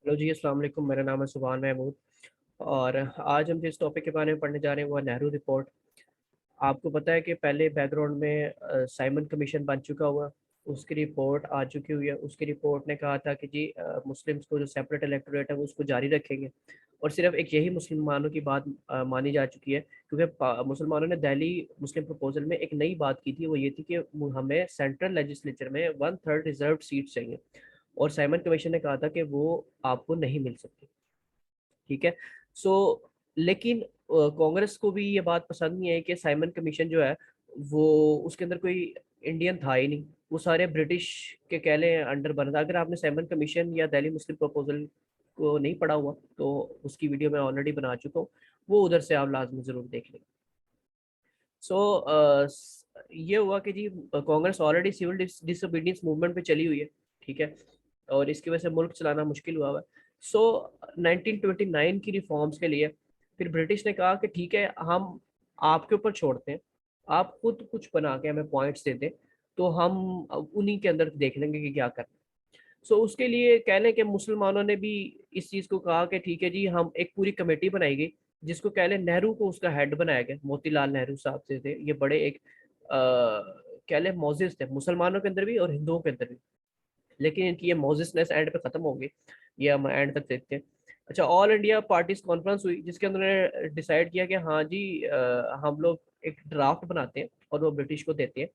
Hello जी, अस्सलाम वालेकुम। मेरा नाम है सुभान महमूद और आज हम जिस टॉपिक के बारे में पढ़ने जा रहे हैं वो है नेहरू रिपोर्ट। आपको पता है कि पहले बैकग्राउंड में साइमन कमीशन बन चुका हुआ, उसकी रिपोर्ट आ चुकी हुई है। उसकी रिपोर्ट ने कहा था कि जी मुस्लिम्स को जो सेपरेट इलेक्टोरेट है वो उसको जारी रखेंगे और सिर्फ एक यही मुसलमानों की बात मानी जा चुकी है, क्योंकि मुसलमानों ने दिल्ली मुस्लिम प्रपोजल में एक नई बात की थी। वो ये थी कि हमें सेंट्रल लेजिस्लेचर में 1/3 रिजर्व सीट चाहिए और साइमन कमीशन ने कहा था कि वो आपको नहीं मिल सकती। ठीक है। सो लेकिन कांग्रेस को भी ये बात पसंद नहीं है कि साइमन कमीशन जो है वो उसके अंदर कोई इंडियन था ही नहीं, वो सारे ब्रिटिश के कह लें अंडर बना था। अगर आपने साइमन कमीशन या दिल्ली मुस्लिम प्रपोजल को नहीं पढ़ा हुआ तो उसकी वीडियो मैं ऑलरेडी बना चुका हूँ, वो उधर से आप लाजमी ज़रूर देख लें। सो ये हुआ कि जी Congress already civil disobedience movement पे चली हुई है। ठीक है। और इसकी वजह से मुल्क चलाना मुश्किल हुआ है। सो 1929 की रिफॉर्म्स के लिए फिर ब्रिटिश ने कहा कि ठीक है, हम आपके ऊपर छोड़ते हैं, आप खुद कुछ बना के हमें पॉइंट्स दे दें तो हम उन्हीं के अंदर देख लेंगे कि क्या करना। सो उसके लिए कह लें कि मुसलमानों ने भी इस चीज़ को कहा कि ठीक है जी, हम एक पूरी कमेटी बनाई गई जिसको कह लें नेहरू को उसका हेड बनाया गया। मोतीलाल नेहरू साहब से थे ये, बड़े एक कह लें मोजिस थे मुसलमानों के अंदर भी और हिंदुओं के अंदर भी, लेकिन इनकी ये मोजिसनेस एंड पे खत्म हो गई। ये हम एंड तक देखते हैं। अच्छा, ऑल इंडिया पार्टीज कॉन्फ्रेंस हुई जिसके अंदर उन्होंने डिसाइड किया कि हाँ जी हम लोग एक ड्राफ्ट बनाते हैं और वो ब्रिटिश को देते हैं।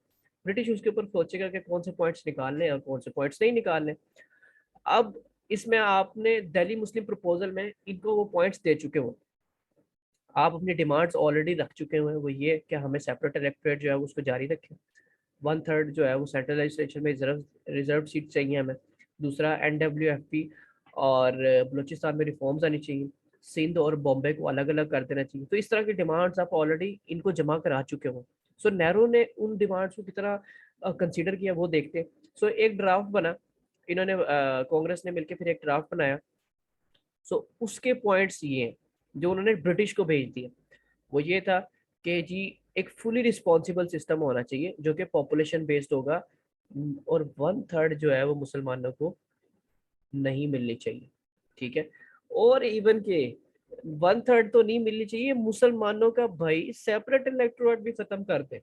ब्रिटिश उसके ऊपर सोचेगा कि कौन से पॉइंट्स निकालने हैं और कौन से पॉइंट्स नहीं निकालने। अब इसमें आपने दिल्ली मुस्लिम प्रपोजल में इनको वो पॉइंट्स दे चुके हो, आप अपनी डिमांड्स ऑलरेडी रख चुके हुए हैं। वो ये कि हमें सेपरेट इलेक्टोरेट जो है वो उसको जारी रखें, 1/3 जो है वो सेंट्रल लेजिस्लेचर में रिजर्व रिजर्व सीट चाहिए हमें। दूसरा NWFP और बलूचिस्तान में रिफॉर्म्स आनी चाहिए। सिंध और बॉम्बे को अलग अलग कर देना चाहिए। तो इस तरह की डिमांड्स आप ऑलरेडी इनको जमा करा चुके हो। सो नेहरू ने उन डिमांड्स को कितना कंसीडर किया वो देखते हैं। सो एक ड्राफ्ट बना, इन्होंने कांग्रेस ने मिलकर फिर एक ड्राफ्ट बनाया। सो उसके पॉइंट्स ये हैं जो उन्होंने ब्रिटिश को भेज दिए। वो ये था कि जी एक फुली रिस्पॉन्सिबल सिस्टम होना चाहिए जो कि पॉपुलेशन बेस्ड होगा और 1/3 जो है वो मुसलमानों को नहीं मिलनी चाहिए। ठीक है। और इवन के 1/3 तो नहीं मिलनी चाहिए, मुसलमानों का भाई सेपरेट इलेक्टोरेट भी खत्म कर दे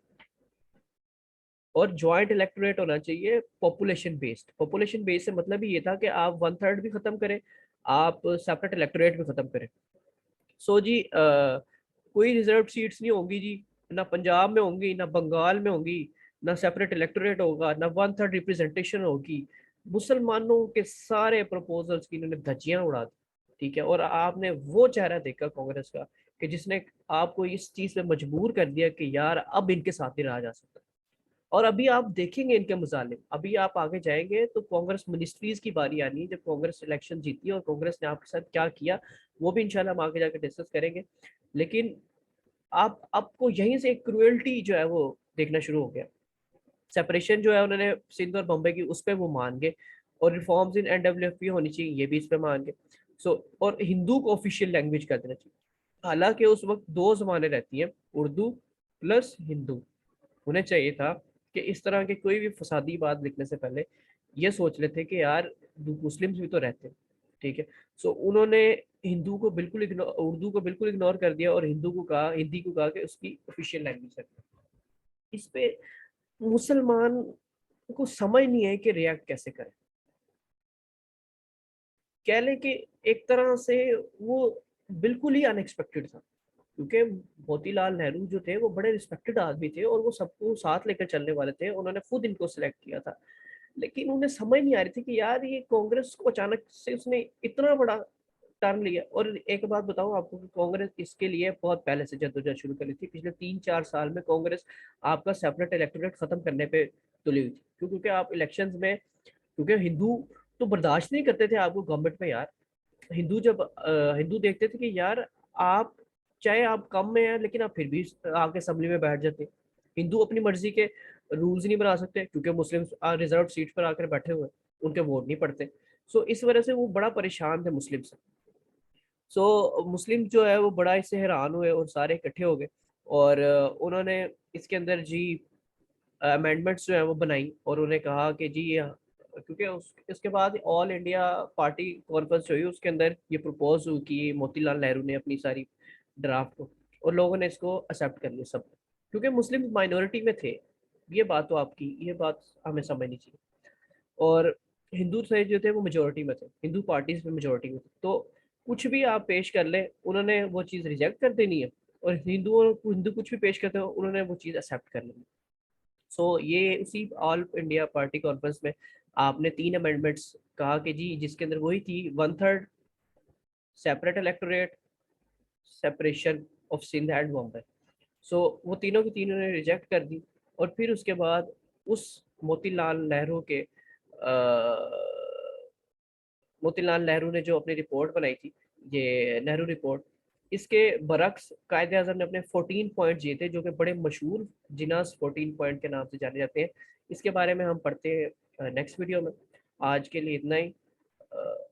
और ज्वाइंट इलेक्टोरेट होना चाहिए पॉपुलेशन बेस्ड। पॉपुलेशन बेस्ड से मतलब ही ये था कि आप 1/3 भी खत्म करें, आप सेपरेट इलेक्टोरेट भी खत्म करें। सो जी कोई रिजर्व सीट्स नहीं होंगी जी, ना पंजाब में होंगी, ना बंगाल में होंगी, ना सेपरेट इलेक्टोरेट होगा, ना 1/3 रिप्रेजेंटेशन होगी। मुसलमानों के सारे प्रपोजल्स की इन्होंने धज्जियां उड़ा दी। ठीक है। और आपने वो चेहरा देखा कांग्रेस का कि जिसने आपको इस चीज पे मजबूर कर दिया कि यार अब इनके साथ नहीं रहा जा सकता। और अभी आप देखेंगे इनके मुजालिम, अभी आप आगे जाएंगे तो कांग्रेस मिनिस्ट्रीज की बारी आनी है जब कांग्रेस इलेक्शन जीती है और कांग्रेस ने आपके साथ क्या किया, वो भी इंशाल्लाह हम आगे जाकर डिस्कस करेंगे। लेकिन आप आपको यहीं से एक क्रुएल्टी जो है वो देखना शुरू हो गया। सेपरेशन जो है उन्होंने सिंध और बम्बई की, उस पर वो मान गए और रिफॉर्म्स इन NWFP होनी चाहिए, ये भी इस पे मान गए। सो और हिंदू को ऑफिशियल लैंग्वेज कर देना चाहिए। हालांकि उस वक्त दो जमाने रहती हैं, उर्दू प्लस हिंदू। उन्हें चाहिए था कि इस तरह के कोई भी फसादी बात लिखने से पहले ये सोच लेते कि यार मुस्लिम्स भी तो रहते हैं। ठीक है। सो उन्होंने हिंदू को बिल्कुल इग्नोर, उर्दू को बिल्कुल इग्नोर कर दिया और हिंदू को कहा, हिंदी को कहा कि उसकी ऑफिशियल लैंग्वेज है। इस पे मुसलमान को समझ नहीं है कि रिएक्ट कैसे करें। कह लें कि एक तरह से वो बिल्कुल ही अनएक्सपेक्टेड था, क्योंकि मोतीलाल नेहरू जो थे वो बड़े रिस्पेक्टेड आदमी थे और वो सबको साथ लेकर चलने वाले थे। उन्होंने खुद इनको सिलेक्ट किया था। लेकिन उन्हें समझ नहीं आ रही थी कि यार ये कांग्रेस को अचानक से उसने इतना बड़ा टर्न लिया। और एक बात बताऊं आपको कि कांग्रेस इसके लिए बहुत पहले से जद्दोजहद शुरू करी थी। पिछले 3-4 साल में कांग्रेस आपका सेपरेट इलेक्टोरेट खत्म करने पे तुली हुई थी। क्योंकि आप इलेक्शंस में, क्योंकि हिंदू तो बर्दाश्त नहीं करते थे आपको गवर्नमेंट में यार। हिंदू जब हिंदू देखते थे कि यार आप चाहे आप कम में हैं लेकिन आप फिर भी आके असेंबली में बैठ जाते। हिंदू अपनी मर्जी के रूल्स नहीं बना सकते क्योंकि मुस्लिम रिजर्व सीट पर आकर बैठे हुए, उनके वोट नहीं पड़ते। सो इस वजह से वो बड़ा परेशान थे मुस्लिम से। सो मुस्लिम जो है वो बड़ा इससे हैरान हुए और सारे इकट्ठे हो गए और उन्होंने इसके अंदर जी अमेंडमेंट्स जो है वो बनाई और उन्हें कहा कि जी क्योंकि उसके बाद ऑल इंडिया पार्टी कॉन्फ्रेंस जो हुई उसके अंदर ये प्रपोज हुई कि मोतीलाल नेहरू ने अपनी सारी ड्राफ्ट को, और लोगों ने इसको एक्सेप्ट कर लिया सब, क्योंकि मुस्लिम माइनॉरिटी में थे। ये बात तो आपकी, ये बात हमें समझनी चाहिए। और हिंदू थे जो थे वो मेजोरिटी में थे, हिंदू पार्टीज में मेजोरिटी में थे, तो कुछ भी आप पेश कर लें उन्होंने वो चीज़ रिजेक्ट कर देनी है, और हिंदू कुछ भी पेश करते हो उन्होंने वो चीज़ एक्सेप्ट कर लेनी। सो ये उसी ऑल इंडिया पार्टी कॉन्फ्रेंस में आपने 3 अमेंडमेंट्स कहा कि जी, जिसके अंदर वही थी 1/3 separate electorate, separation of Sindh and Bombay. So वो तीनों की तीनों ने रिजेक्ट कर दी। और फिर उसके बाद उस मोतीलाल नेहरू के मोतीलाल नेहरू ने जो अपनी रिपोर्ट बनाई थी, ये नेहरू रिपोर्ट, इसके बरक्स कायदे आज़म ने अपने 14 पॉइंट दिए थे, जो कि बड़े मशहूर जिनास 14 पॉइंट के नाम से जाने जाते हैं। इसके बारे में हम पढ़ते हैं नेक्स्ट वीडियो में। आज के लिए इतना ही। अ,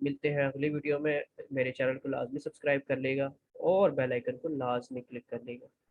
मिलते हैं अगली वीडियो में। मेरे चैनल को लाजमी सब्सक्राइब कर लेगा और बेल आइकन को लाजमी क्लिक कर लेगा।